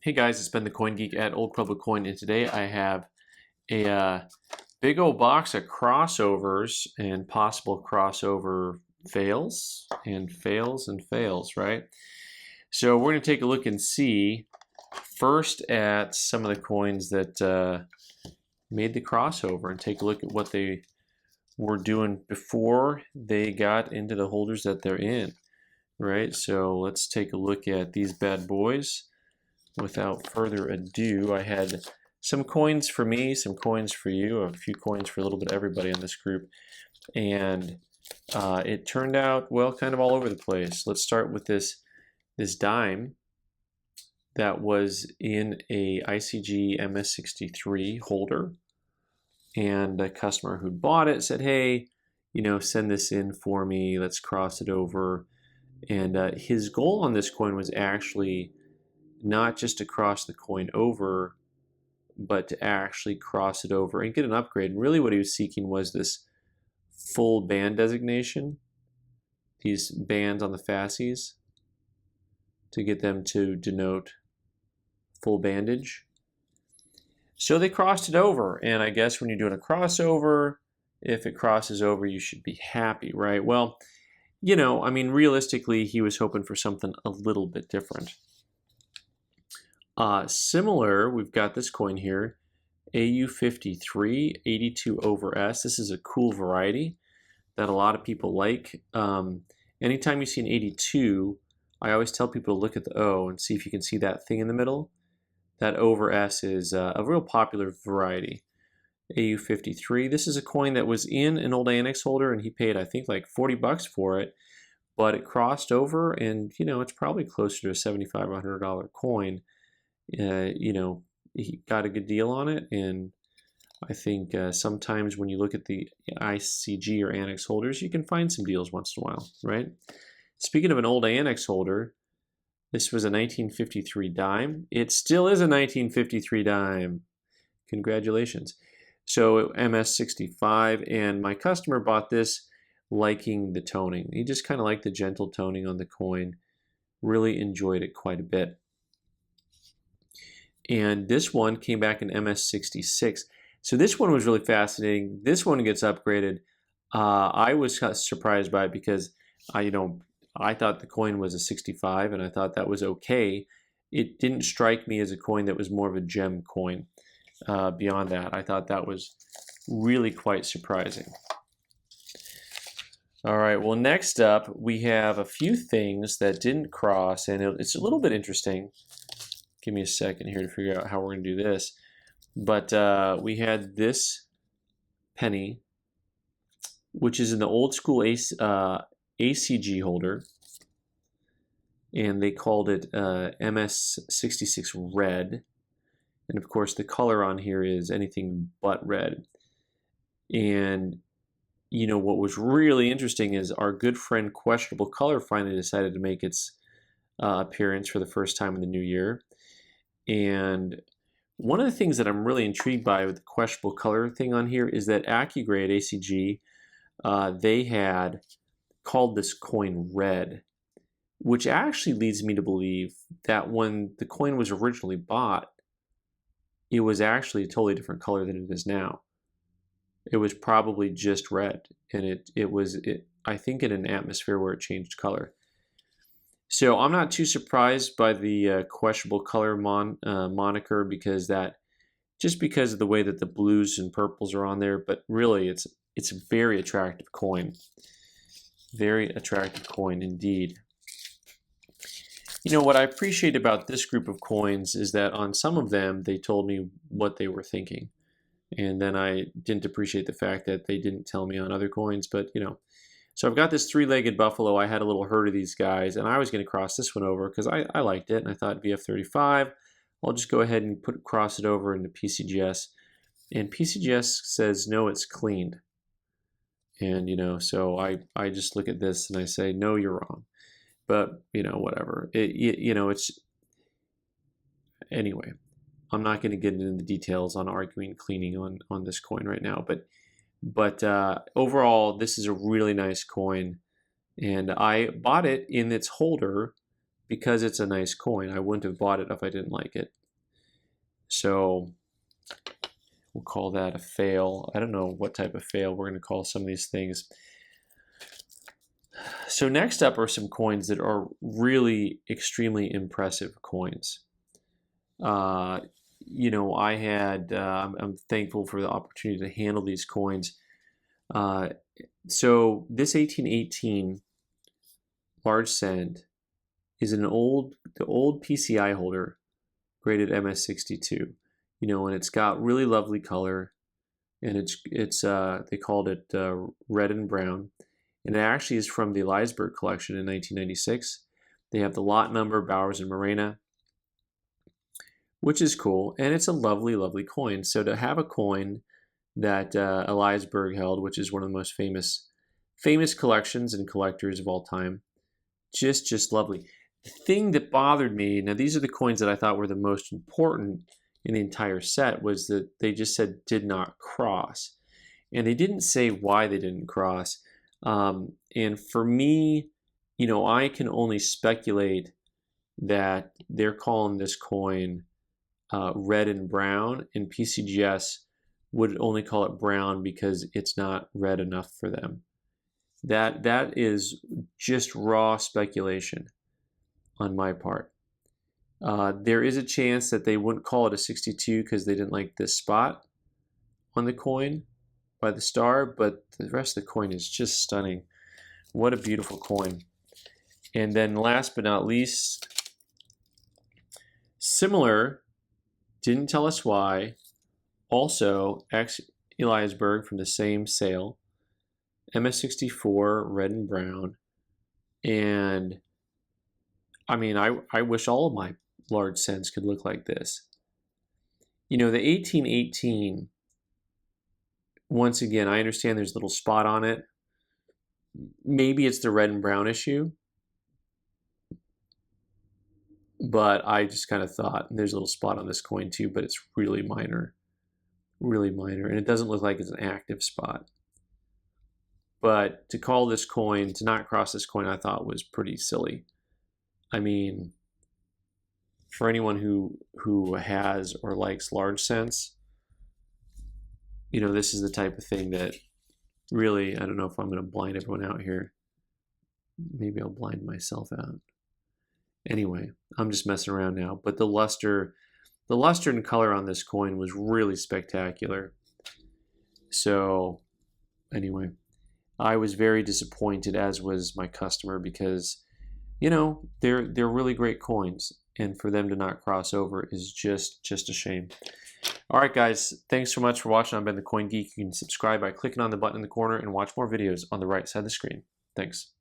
Hey guys, it's been the Coin Geek at Old Pueblo Coin, and today I have a big old box of crossovers and possible crossover fails and fails and fails, right? So we're going to take a look and see first at some of the coins that made the crossover and take a look at what they were doing before they got into the holders that they're in, right? So let's take a look at these bad boys. Without further ado, I had some coins for me, some coins for you, a few coins for a little bit of everybody in this group. And it turned out, well, kind of all over the place. Let's start with this dime that was in a ICG MS63 holder. And a customer who bought it said, hey, send this in for me. Let's cross it over. And his goal on this coin was actually not just to cross the coin over, but to actually cross it over and get an upgrade. And really what he was seeking was this full band designation, these bands on the fasces, to get them to denote full bandage. So they crossed it over, and I guess when you're doing a crossover, if it crosses over, you should be happy, right? Well, realistically, he was hoping for something a little bit different. Similar, we've got this coin here, AU53, 82 over S. This is a cool variety that a lot of people like. Anytime you see an 82, I always tell people to look at the O and see if you can see that thing in the middle. That over S is a real popular variety. AU53, this is a coin that was in an old annex holder, and he paid, I think, like 40 bucks for it, but it crossed over, and it's probably closer to a $75 or $100 coin. He got a good deal on it, and I think sometimes when you look at the ICG or annex holders, you can find some deals once in a while, right? Speaking of an old annex holder, this was a 1953 dime. It still is a 1953 dime. Congratulations. So MS65, and my customer bought this liking the toning. He just kind of liked the gentle toning on the coin. Really enjoyed it quite a bit. And this one came back in MS66. So this one was really fascinating. This one gets upgraded. I was surprised by it because I thought the coin was a 65, and I thought that was okay. It didn't strike me as a coin that was more of a gem coin. Beyond that, I thought that was really quite surprising. All right, well, next up, we have a few things that didn't cross, and it's a little bit interesting. Give me a second here to figure out how we're going to do this. But we had this penny, which is in the old school ACG holder, and they called it MS66 red. And of course, the color on here is anything but red. And what was really interesting is our good friend Questionable Color finally decided to make its appearance for the first time in the new year. And one of the things that I'm really intrigued by with the questionable color thing on here is that AccuGrade ACG, they had called this coin red, which actually leads me to believe that when the coin was originally bought, it was actually a totally different color than it is now. It was probably just red, and it was I think in an atmosphere where it changed color. So I'm not too surprised by the questionable color moniker because of the way that the blues and purples are on there, but really it's a very attractive coin. Very attractive coin indeed. What I appreciate about this group of coins is that on some of them they told me what they were thinking. And then I didn't appreciate the fact that they didn't tell me on other coins, but So I've got this three-legged buffalo. I had a little herd of these guys, and I was going to cross this one over because I liked it, and I thought VF35. I'll just go ahead and cross it over into PCGS. And PCGS says, no, it's cleaned. And, so I just look at this and I say, no, you're wrong. But, whatever. It's... Anyway, I'm not going to get into the details on arguing cleaning on this coin right now, but overall, this is a really nice coin, and I bought it in its holder because it's a nice coin. I wouldn't have bought it if I didn't like it. So we'll call that a fail. I don't know what type of fail we're going to call some of these things. So next up are some coins that are really extremely impressive coins. You know, I'm thankful for the opportunity to handle these coins. So this 1818 large cent is the old PCI holder graded MS62. You know, and it's got really lovely color, and it's they called it red and brown, and it actually is from the Eliasberg collection in 1996. They have the lot number, Bowers and Morena, which is cool, and it's a lovely, lovely coin. So to have a coin that Eliasberg held, which is one of the most famous collections and collectors of all time, just lovely. The thing that bothered me, now these are the coins that I thought were the most important in the entire set, was that they just said did not cross, and they didn't say why they didn't cross. And for me, you know, I can only speculate that they're calling this coin red and brown, and PCGS would only call it brown because it's not red enough for them. That is just raw speculation on my part. There is a chance that they wouldn't call it a 62 because they didn't like this spot on the coin by the star, but the rest of the coin is just stunning. What a beautiful coin. And then last but not least, similar, didn't tell us why, also Eliasberg from the same sale, MS64 red and brown. And I mean, I wish all of my large cents could look like this. You know, the 1818, once again, I understand there's a little spot on it. Maybe it's the red and brown issue, but I just kind of thought, there's a little spot on this coin too, but it's really minor, and it doesn't look like it's an active spot. But to call this coin, to not cross this coin, I thought was pretty silly. I mean, for anyone who has or likes large cents, you know, this is the type of thing that really, I don't know if I'm going to blind everyone out here. Maybe I'll blind myself out. Anyway, I'm just messing around now. But the luster and color on this coin was really spectacular. So anyway, I was very disappointed, as was my customer, because, you know, they're really great coins, and for them to not cross over is just a shame. All right, guys, thanks so much for watching. I've been the Coin Geek. You can subscribe by clicking on the button in the corner and watch more videos on the right side of the screen. Thanks.